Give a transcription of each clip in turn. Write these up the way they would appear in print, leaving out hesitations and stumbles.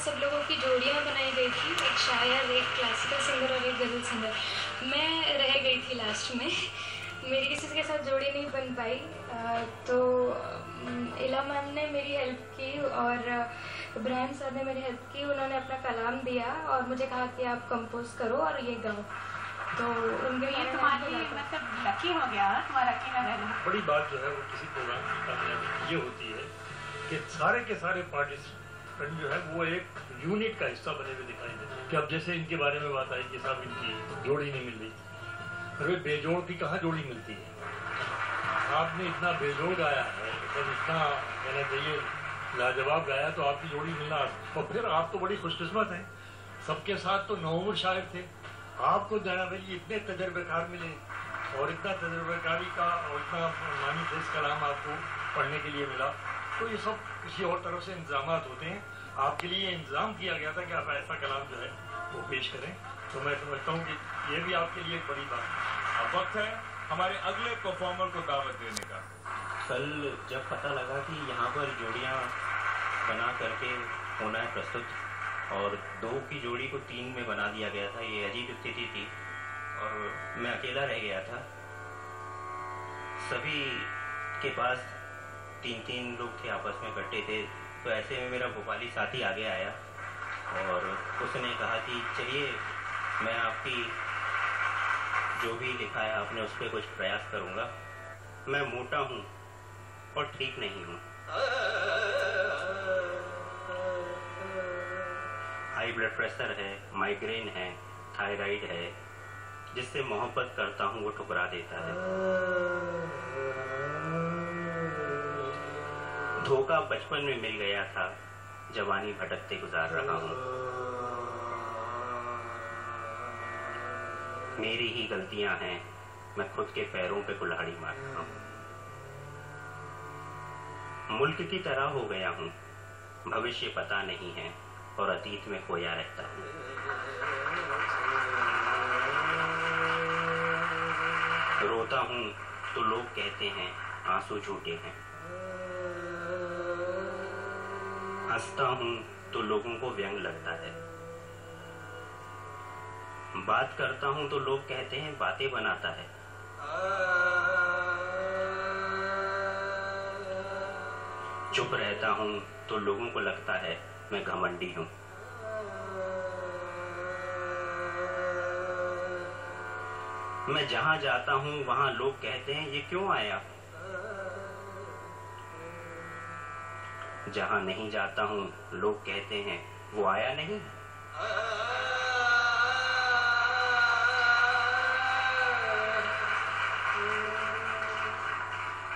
सब लोगों की जोड़ियाँ बनाई गई थी, एक शायर, एक क्लासिकल सिंगर और एक गज़ल सिंगर। मैं रह गई थी लास्ट में, मेरी किसी के साथ जोड़ी नहीं बन पाई। तो इला मैम ने मेरी हेल्प की और इब्राहिम सर ने मेरी हेल्प की। उन्होंने अपना कलाम दिया और मुझे कहा कि आप कंपोज करो और ये गाओ। तो उनके ये तुम्हारी मतलब लकी हो गया, तुम्हारा लकी ना रहना। बड़ी बात जो है वो किसी प्रोग्राम की कामयाबी ये होती है कि सारे के सारे पार्टिसिपेंट जो है वो एक यूनिट का हिस्सा बने हुए दिखाई देते हैं। कि अब जैसे इनके बारे में बात आई कि साहब इनकी जोड़ी नहीं मिल रही, अरे बेजोड़ की कहाँ जोड़ी मिलती है? आपने इतना बेजोड़ गाया है, मतलब इतना कहना चाहिए लाजवाब गाया, तो आपकी जोड़ी मिलना, और फिर आप तो बड़ी खुशकिस्मत हैं, सबके साथ तो नौमुर शायर थे। आपको जाना भाई इतने तजर्बेकार मिले और इतना तजर्बेकारी का और इतना मानी देश कलाम आपको पढ़ने के लिए मिला। तो ये सब किसी और तरफ से इंतजाम होते हैं, आपके लिए इंतजाम किया गया था कि आप ऐसा कलाम जो है वो पेश करें। तो मैं समझता हूँ कि ये भी आपके लिए एक बड़ी बात है। अब वक्त है हमारे अगले परफॉर्मर को दावत देने का। कल जब पता लगा कि यहाँ पर जोड़ियाँ बना करके होना है प्रस्तुत, और 2 की जोड़ी को 3 में बना दिया गया था, ये अजीब स्थिति थी और मैं अकेला रह गया था। सभी के पास 3-3 लोग थे, आपस में इकट्ठे थे। तो ऐसे में मेरा भोपाली साथी आगे आया और उसने कहा कि चलिए मैं आपकी जो भी लिखा है आपने उस पर कुछ प्रयास करूँगा। मैं मोटा हूँ और ठीक नहीं हूँ, हाई ब्लड प्रेशर है, माइग्रेन है, थायराइड है, जिससे मोहब्बत करता हूँ वो ठुकरा देता है। धोखा बचपन में मिल गया था, जवानी भटकते गुजार रहा हूँ। मेरी ही गलतियां हैं, मैं खुद के पैरों पे कुल्हाड़ी मार रहा हूँ। मुल्क की तरह हो गया हूँ, भविष्य पता नहीं है और अतीत में खोया रहता हूँ। रोता हूँ तो लोग कहते हैं आंसू झूठे हैं, हंसता हूँ तो लोगों को व्यंग लगता है, बात करता हूँ तो लोग कहते हैं बातें बनाता है। चुप रहता हूँ तो लोगों को लगता है मैं घमंडी हूँ। मैं जहाँ जाता हूँ वहाँ लोग कहते हैं ये क्यों आया। जहाँ नहीं जाता हूँ लोग कहते हैं वो आया नहीं।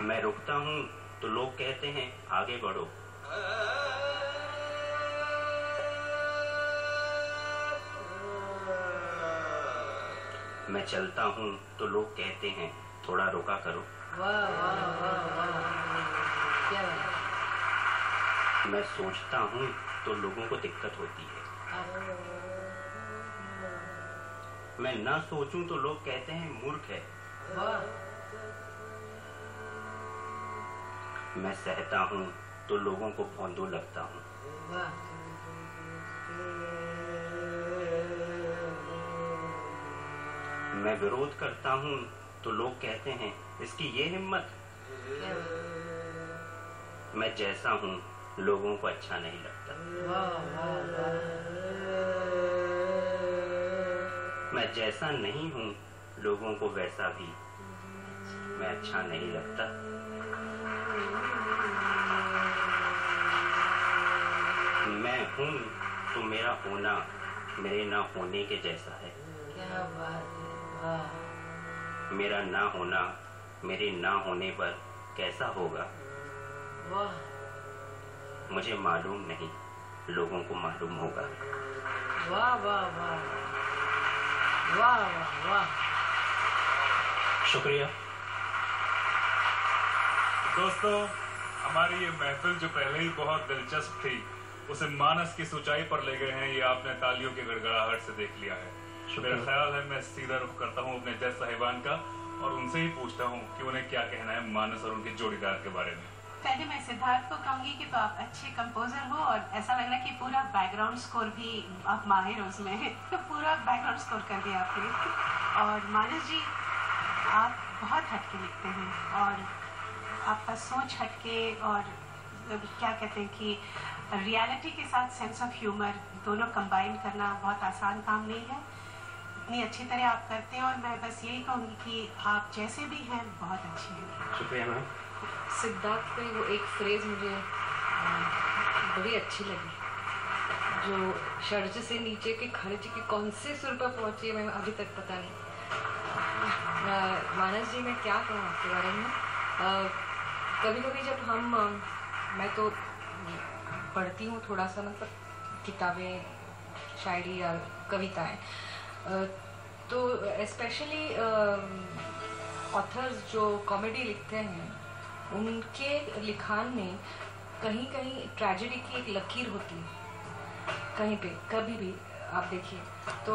मैं रुकता हूँ तो लोग कहते हैं आगे बढ़ो। मैं चलता हूँ तो लोग कहते हैं थोड़ा रुका करो। वाह वाह वाह वाह, क्या मैं सोचता हूँ तो लोगों को दिक्कत होती है। मैं ना सोचूं तो लोग कहते हैं मूर्ख है। मैं सहता हूँ तो लोगों को भौंदू लगता हूँ। मैं विरोध करता हूँ तो लोग कहते हैं इसकी ये हिम्मत। मैं जैसा हूँ लोगों को अच्छा नहीं लगता। मैं जैसा नहीं हूँ लोगों को वैसा भी मैं अच्छा नहीं लगता। मैं हूँ तो मेरा होना मेरे ना होने के जैसा है। क्या बात है। मेरा ना होना मेरे ना होने पर कैसा होगा वाह। मुझे मालूम नहीं, लोगों को मालूम होगा। वाह वाह वाह वाह वाह वाह। शुक्रिया दोस्तों, हमारी ये महफिल जो पहले ही बहुत दिलचस्प थी उसे मानस की ऊंचाई पर ले गए हैं, ये आपने तालियों की गड़गड़ाहट से देख लिया है। मेरा ख्याल है मैं सीधा रुख करता हूँ अपने जज साहिबान का और उनसे ही पूछता हूँ कि उन्हें क्या कहना है मानस और उनके जोड़ीदार के बारे में। पहले मैं सिद्धार्थ को कहूंगी कि तो आप अच्छे कंपोजर हो और ऐसा लग रहा है कि पूरा बैकग्राउंड स्कोर भी आप माहिर हो उसमें तो पूरा बैकग्राउंड स्कोर कर दिया आपने। और मानस जी आप बहुत हटके लिखते हैं और आपका सोच हटके और क्या कहते हैं कि रियलिटी के साथ सेंस ऑफ ह्यूमर दोनों कंबाइन करना बहुत आसान काम नहीं है। इतनी अच्छी तरह आप करते हैं और मैं बस यही कहूँगी कि आप जैसे भी हैं बहुत अच्छे हैं। शुक्रिया मैम। सिद्धार्थ में वो एक फ्रेज मुझे बड़ी अच्छी लगी, जो शर्ज से नीचे के खर्च के कौन से सुर पर पहुंची है मैं अभी तक पता नहीं। मानस जी मैं क्या कहूँ आपके बारे में, कभी कभी जब मैं तो पढ़ती हूँ थोड़ा सा, मतलब किताबें, शायरी या कविताएं, तो स्पेशली ऑथर्स जो कॉमेडी लिखते हैं उनके लिखान में कहीं कहीं ट्रेजेडी की एक लकीर होती है, कहीं पे कभी भी आप देखिए। तो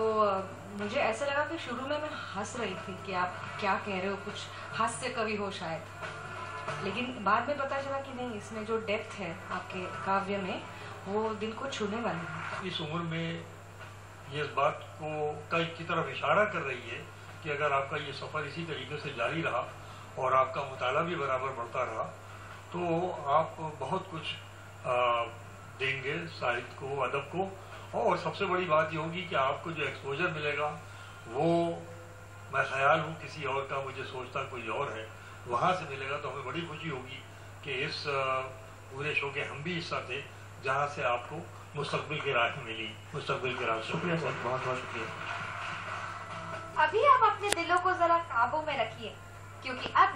मुझे ऐसा लगा कि शुरू में मैं हंस रही थी कि आप क्या कह रहे हो, कुछ हास्य कवि हो शायद, लेकिन बाद में पता चला कि नहीं, इसमें जो डेप्थ है आपके काव्य में वो दिल को छूने वाली है। इस उम्र में ये इस बात को की तरफ इशारा कर रही है कि अगर आपका ये सफ़र इसी तरीके से जारी रहा और आपका मुताला भी बराबर बढ़ता रहा तो आप बहुत कुछ देंगे साहित्य को, अदब को। और सबसे बड़ी बात ये होगी कि आपको जो एक्सपोजर मिलेगा वो, मैं ख्याल हूँ किसी और का, मुझे सोचता कोई और है, वहाँ से मिलेगा। तो हमें बड़ी खुशी होगी कि इस पूरे शो के हम भी हिस्सा थे जहाँ से आपको मुस्तकबिल की राह मिली, मुस्तकबिल की राह। शुक्रिया सर, बहुत बहुत शुक्रिया। अभी आप अपने दिलों को जरा काबू में रखिए, क्योंकि अब